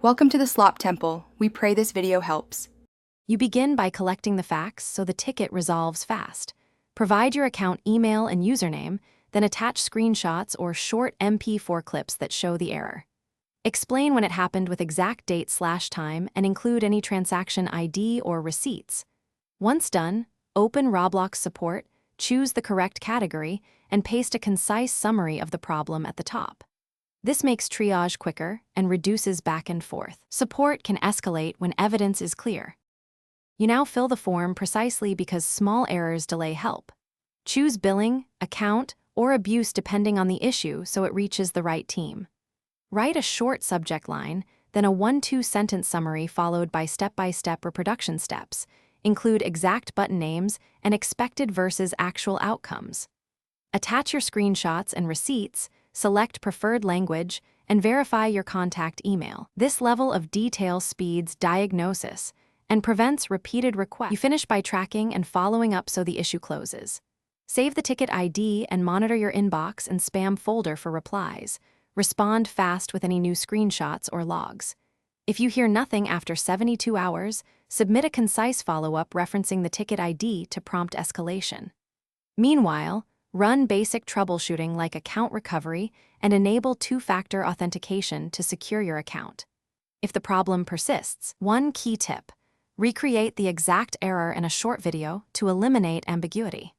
Welcome to the Slop Temple. We pray this video helps. You begin by collecting the facts so the ticket resolves fast. Provide your account email and username, then attach screenshots or short MP4 clips that show the error. Explain when it happened with exact date/time and include any transaction ID or receipts. Once done, open Roblox support, choose the correct category, and paste a concise summary of the problem at the top. This makes triage quicker and reduces back and forth. Support can escalate when evidence is clear. You now fill the form precisely because small errors delay help. Choose billing, account, or abuse depending on the issue so it reaches the right team. Write a short subject line, then a 1-2 sentence summary followed by step-by-step reproduction steps. Include exact button names and expected versus actual outcomes. Attach your screenshots and receipts, select preferred language, and verify your contact email. This level of detail speeds diagnosis and prevents repeated requests. You finish by tracking and following up so the issue closes. Save the ticket ID and monitor your inbox and spam folder for replies. Respond fast with any new screenshots or logs. If you hear nothing after 72 hours, submit a concise follow-up referencing the ticket ID to prompt escalation. Meanwhile, run basic troubleshooting like account recovery and enable two-factor authentication to secure your account. If the problem persists, one key tip: recreate the exact error in a short video to eliminate ambiguity.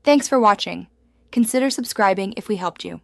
Thanks for watching. Consider subscribing if we helped you.